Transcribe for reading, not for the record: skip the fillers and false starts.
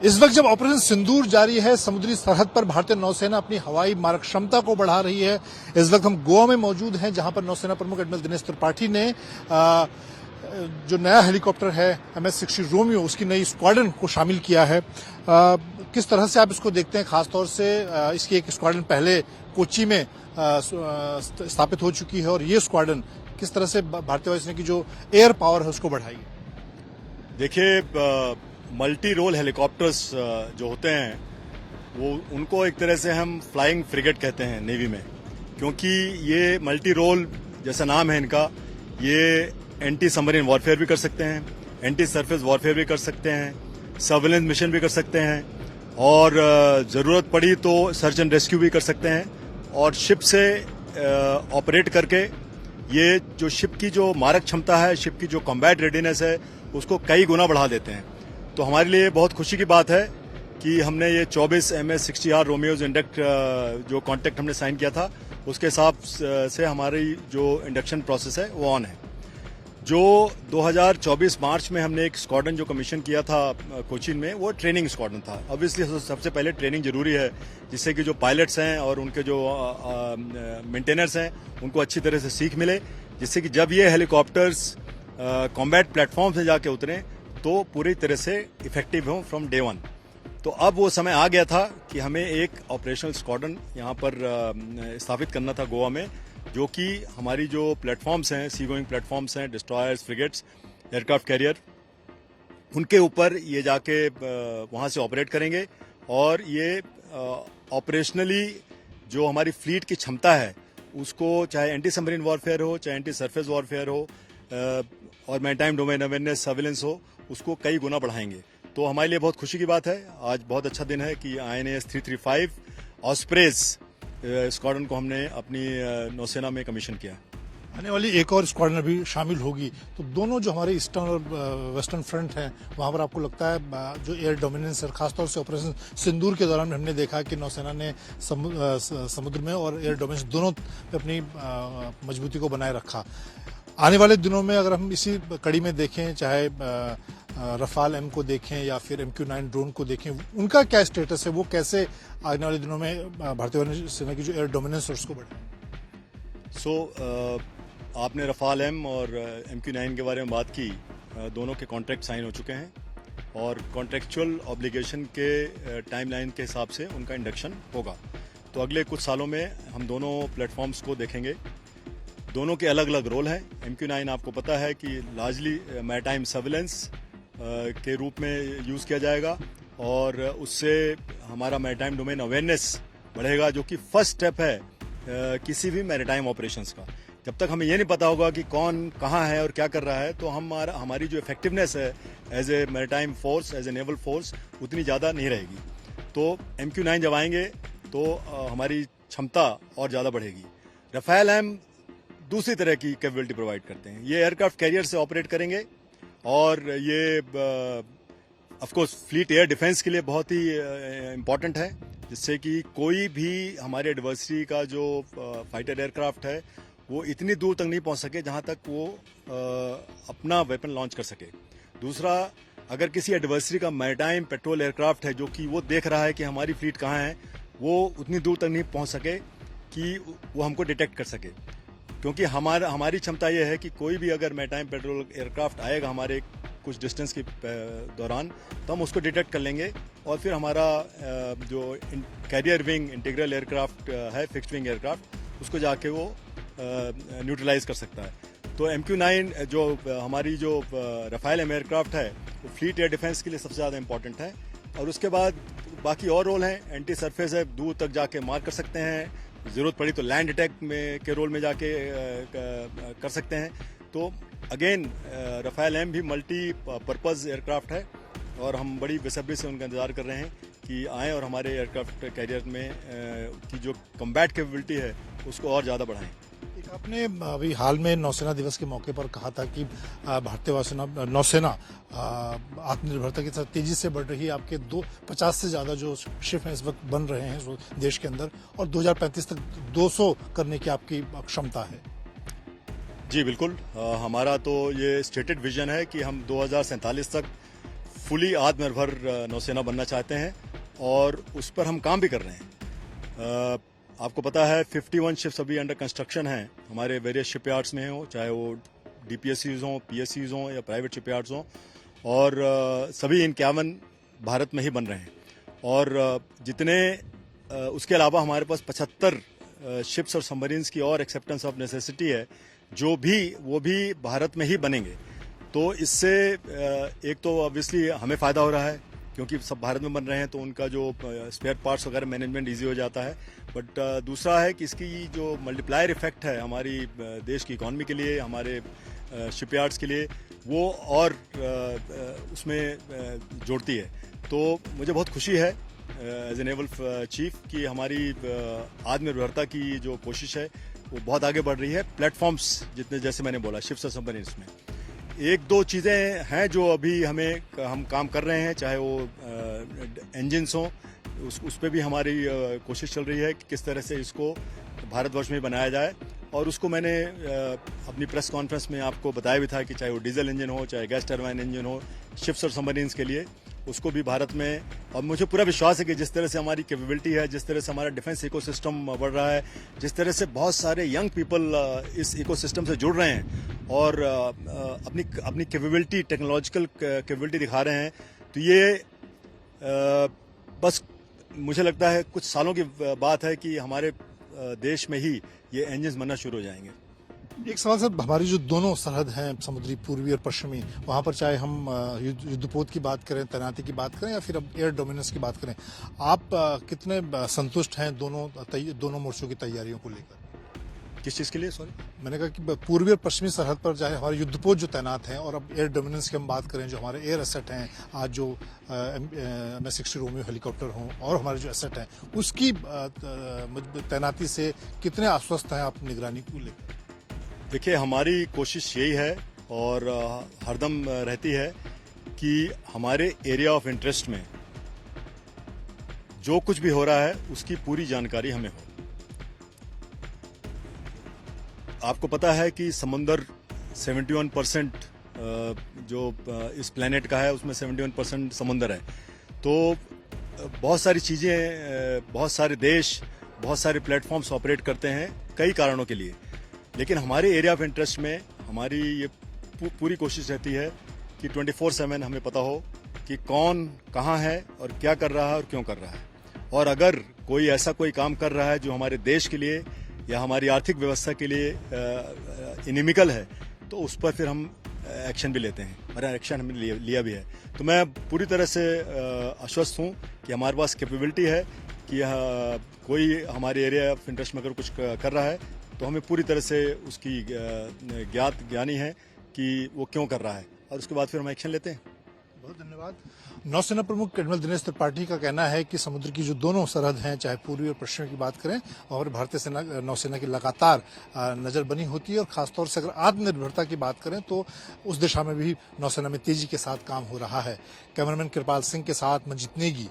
इस वक्त जब ऑपरेशन सिंदूर जारी है, समुद्री सरहद पर भारतीय नौसेना अपनी हवाई मारक क्षमता को बढ़ा रही है। इस वक्त हम गोवा में मौजूद हैं, जहां पर नौसेना प्रमुख एडमिरल दिनेश त्रिपाठी ने जो नया हेलीकॉप्टर है MS-60 रोमियो, उसकी नई स्क्वाड्रन को शामिल किया है। किस तरह से आप इसको देखते हैं? खासतौर से इसकी एक स्क्वाड्रन पहले कोच्चि में स्थापित हो चुकी है और ये स्क्वाड्रन किस तरह से भारतीय वायुसेना की जो एयर पावर है उसको बढ़ाई? देखिए, मल्टी रोल हेलीकॉप्टर्स जो होते हैं वो उनको एक तरह से हम फ्लाइंग फ्रिगेट कहते हैं नेवी में, क्योंकि ये मल्टी रोल जैसा नाम है इनका, ये एंटी सबमरीन वॉरफेयर भी कर सकते हैं, एंटी सरफेस वॉरफेयर भी कर सकते हैं, सर्वेलेंस मिशन भी कर सकते हैं और ज़रूरत पड़ी तो सर्च एंड रेस्क्यू भी कर सकते हैं। और शिप से ऑपरेट करके ये जो शिप की जो मारक क्षमता है, शिप की जो कॉम्बैट रेडीनेस है, उसको कई गुना बढ़ा देते हैं। तो हमारे लिए बहुत खुशी की बात है कि हमने ये 24 MS-60R रोमियोज इंडक्ट जो कॉन्ट्रैक्ट हमने साइन किया था, उसके हिसाब से हमारी जो इंडक्शन प्रोसेस है वो ऑन है। जो 2024 मार्च में हमने एक स्क्वाड्रन जो कमीशन किया था कोचीन में, वो ट्रेनिंग स्क्वाड्रन था। ऑब्वियसली सबसे पहले ट्रेनिंग जरूरी है, जिससे कि जो पायलट्स हैं और उनके जो मेंटेनर्स हैं उनको अच्छी तरह से सीख मिले, जिससे कि जब ये हेलीकॉप्टर्स कॉम्बैट प्लेटफॉर्म से जाके उतरें तो पूरी तरह से इफेक्टिव हों फ्रॉम डे वन। तो अब वो समय आ गया था कि हमें एक ऑपरेशनल स्क्वाड्रन यहाँ पर स्थापित करना था गोवा में, जो कि हमारी जो प्लेटफॉर्म्स हैं, सी गोइंग प्लेटफॉर्म्स हैं, डिस्ट्रॉयर्स, फ्रिगेट्स, एयरक्राफ्ट कैरियर, उनके ऊपर ये जाके वहाँ से ऑपरेट करेंगे। और ये ऑपरेशनली जो हमारी फ्लीट की क्षमता है उसको, चाहे एंटी सबमरीन वॉरफेयर हो, चाहे एंटी सरफेस वॉरफेयर हो और मैरीटाइम डोमेन अवेयरनेस, सर्विलेंस हो, उसको कई गुना बढ़ाएंगे। तो हमारे लिए बहुत खुशी की बात है। आज बहुत अच्छा दिन है कि INS 335 ऑस्प्रेज स्क्वाड्रन को हमने अपनी नौसेना में कमीशन किया। आने वाली एक और स्क्वाड्रन भी शामिल होगी, तो दोनों जो हमारे ईस्टर्न और वेस्टर्न फ्रंट हैं, वहां पर आपको लगता है जो एयर डोमिनेंस है, खासतौर से ऑपरेशन सिंदूर के दौरान हमने देखा कि नौसेना ने समुद्र में और एयर डोमिनेंस दोनों पे अपनी मजबूती को बनाए रखा। आने वाले दिनों में अगर हम इसी कड़ी में देखें, चाहे रफाल M को देखें या फिर MQ-9 ड्रोन को देखें, उनका क्या स्टेटस है? वो कैसे आने वाले दिनों में भारतीय वायुसेना की जो एयर डोमिनेंस है उसको बढ़े? आपने रफाल M और MQ-9 के बारे में बात की। दोनों के कॉन्ट्रैक्ट साइन हो चुके हैं और कॉन्ट्रैक्चुअल ऑब्लिगेशन के टाइमलाइन के हिसाब से उनका इंडक्शन होगा। तो अगले कुछ सालों में हम दोनों प्लेटफॉर्म्स को देखेंगे। दोनों के अलग अलग रोल हैं। MQ-9 आपको पता है कि लार्जली मैरीटाइम सर्विलेंस के रूप में यूज़ किया जाएगा और उससे हमारा मैरीटाइम डोमेन अवेयरनेस बढ़ेगा, जो कि फर्स्ट स्टेप है किसी भी मैरीटाइम ऑपरेशंस का। जब तक हमें ये नहीं पता होगा कि कौन कहाँ है और क्या कर रहा है, तो हमारी जो इफेक्टिवनेस है as a maritime force, as a naval force, उतनी ज़्यादा नहीं रहेगी। तो MQ-9 जब आएंगे तो हमारी क्षमता और ज़्यादा बढ़ेगी। रफाल M दूसरी तरह की कैपेबिलिटी प्रोवाइड करते हैं। ये एयरक्राफ्ट कैरियर से ऑपरेट करेंगे और ये of course fleet air defence के लिए बहुत ही इम्पॉर्टेंट है, जिससे कि कोई भी हमारे एडवर्सरी का जो फाइटर एयरक्राफ्ट है वो इतनी दूर तक नहीं पहुंच सके जहां तक वो अपना वेपन लॉन्च कर सके। दूसरा, अगर किसी एडवर्सरी का मैरीटाइम पेट्रोल एयरक्राफ्ट है जो कि वो देख रहा है कि हमारी फ्लीट कहाँ है, वो उतनी दूर तक नहीं पहुंच सके कि वो हमको डिटेक्ट कर सके, क्योंकि हमारी क्षमता यह है कि कोई भी अगर मैरीटाइम पेट्रोल एयरक्राफ्ट आएगा हमारे कुछ डिस्टेंस के दौरान, तो हम उसको डिटेक्ट कर लेंगे और फिर हमारा जो कैरियर विंग इंटीग्रल एयरक्राफ्ट है, फिक्स्ड विंग एयरक्राफ्ट, उसको जाके वो न्यूट्रलाइज कर सकता है। तो MQ-9 जो हमारी जो रफाल M एयरक्राफ्ट है, वो फ्लीट एयर डिफेंस के लिए सबसे ज़्यादा इंपॉर्टेंट है। और उसके बाद बाकी और रोल हैं। एंटी सरफेस है, दूर तक जाके मार कर सकते हैं, ज़रूरत पड़ी तो लैंड अटैक में के रोल में जाके कर सकते हैं। तो अगेन रफाल M भी मल्टी पर्पज़ एयरक्राफ्ट है और हम बड़ी बेसब्री से उनका इंतज़ार कर रहे हैं कि आएँ और हमारे एयरक्राफ्ट कैरियर में की जो कम्बैट कैपेबिलिटी है उसको और ज़्यादा बढ़ाएं। आपने अभी हाल में नौसेना दिवस के मौके पर कहा था कि भारतीय वायुसेना नौसेना आत्मनिर्भरता के साथ तेजी से बढ़ रही है। आपके 50 से ज्यादा जो शिप हैं इस वक्त बन रहे हैं देश के अंदर, और 2035 तक 200 करने की आपकी क्षमता है। जी बिल्कुल, हमारा तो ये स्टेटेड विजन है कि हम 2047 तक फुली आत्मनिर्भर नौसेना बनना चाहते हैं और उस पर हम काम भी कर रहे हैं। आपको पता है 51 शिप्स अभी अंडर कंस्ट्रक्शन हैं हमारे वेरियस शिपयार्ड्स में हो, चाहे वो डीपीएससीज हों, पीएससीज हों या प्राइवेट शिपयार्ड्स हों, और सभी 51 भारत में ही बन रहे हैं। और जितने उसके अलावा हमारे पास 75 शिप्स और सबमरीन्स की और एक्सेप्टेंस ऑफ नेसेसिटी है, जो भी वो भी भारत में ही बनेंगे। तो इससे एक तो ऑब्वियसली हमें फ़ायदा हो रहा है क्योंकि सब भारत में बन रहे हैं, तो उनका जो स्पेयर पार्ट्स वगैरह मैनेजमेंट इजी हो जाता है। बट दूसरा है कि इसकी जो मल्टीप्लायर इफेक्ट है हमारी देश की इकॉनमी के लिए, हमारे शिपयार्ड्स के लिए, वो और उसमें जोड़ती है। तो मुझे बहुत खुशी है एज ए नेवल चीफ कि हमारी आत्मनिर्भरता की जो कोशिश है वो बहुत आगे बढ़ रही है। प्लेटफॉर्म्स जितने, जैसे मैंने बोला, शिप्स और सबमरीन्स में एक दो चीज़ें हैं जो अभी हम काम कर रहे हैं, चाहे वो इंजन्स हों, उस पर भी हमारी कोशिश चल रही है कि किस तरह से इसको भारतवर्ष में बनाया जाए। और उसको मैंने अपनी प्रेस कॉन्फ्रेंस में आपको बताया भी था कि चाहे वो डीजल इंजन हो, चाहे गैस टरबाइन इंजन हो, शिप्स और सबमरीन्स के लिए उसको भी भारत में। और मुझे पूरा विश्वास है कि जिस तरह से हमारी कैपेबिलिटी है, जिस तरह से हमारा डिफेंस इकोसिस्टम बढ़ रहा है, जिस तरह से बहुत सारे यंग पीपल इस इकोसिस्टम से जुड़ रहे हैं और अपनी कैपेबिलिटी, टेक्नोलॉजिकल कैपेबिलिटी दिखा रहे हैं, तो ये बस मुझे लगता है कुछ सालों की बात है कि हमारे देश में ही ये इंजन्स बनना शुरू हो जाएंगे। एक सवाल सर, हमारी जो दोनों सरहद हैं, समुद्री पूर्वी और पश्चिमी, वहाँ पर चाहे हम युद्धपोत की बात करें, तैनाती की बात करें या फिर अब एयर डोमिनेंस की बात करें, आप कितने संतुष्ट हैं दोनों मोर्चों की तैयारियों को लेकर? किस चीज़ के लिए? सॉरी, मैंने कहा कि पूर्वी और पश्चिमी सरहद पर चाहे हमारे युद्धपोत जो तैनात हैं और अब एयर डोमिनेंस की हम बात करें, जो हमारे एयर एसेट हैं, आज जो MS-60 रोमियो हेलीकॉप्टर हों और हमारे जो एसेट हैं, उसकी तैनाती से कितने आश्वस्त हैं आप निगरानी को लेकर? देखिए, हमारी कोशिश यही है और हरदम रहती है कि हमारे एरिया ऑफ इंटरेस्ट में जो कुछ भी हो रहा है उसकी पूरी जानकारी हमें हो। आपको पता है कि समुंदर 71% जो इस प्लेनेट का है उसमें 71% समुंदर है। तो बहुत सारी चीज़ें, बहुत सारे देश, बहुत सारे प्लेटफॉर्म्स ऑपरेट करते हैं कई कारणों के लिए, लेकिन हमारे एरिया ऑफ इंटरेस्ट में हमारी ये पूरी कोशिश रहती है कि 24/7 हमें पता हो कि कौन कहाँ है और क्या कर रहा है और क्यों कर रहा है। और अगर कोई ऐसा कोई काम कर रहा है जो हमारे देश के लिए या हमारी आर्थिक व्यवस्था के लिए इनिमिकल है, तो उस पर फिर हम एक्शन भी लेते हैं और एक्शन हमने लिया भी है। तो मैं पूरी तरह से आश्वस्त हूँ कि हमारे पास कैपेबिलिटी है कि कोई हमारे एरिया ऑफ इंटरेस्ट में अगर कुछ कर रहा है तो हमें पूरी तरह से उसकी ज्ञानी है कि वो क्यों कर रहा है, और उसके बाद फिर हम एक्शन लेते हैं। बहुत धन्यवाद। नौसेना प्रमुख एडमिरल दिनेश त्रिपाठी का कहना है कि समुद्र की जो दोनों सरहद हैं, चाहे पूर्वी और पश्चिमी की बात करें, और भारतीय नौसेना की लगातार नजर बनी होती है, और खासतौर से अगर आत्मनिर्भरता की बात करें तो उस दिशा में भी नौसेना में तेजी के साथ काम हो रहा है। कैमरामैन कृपाल सिंह के साथ मंजीत नेगी,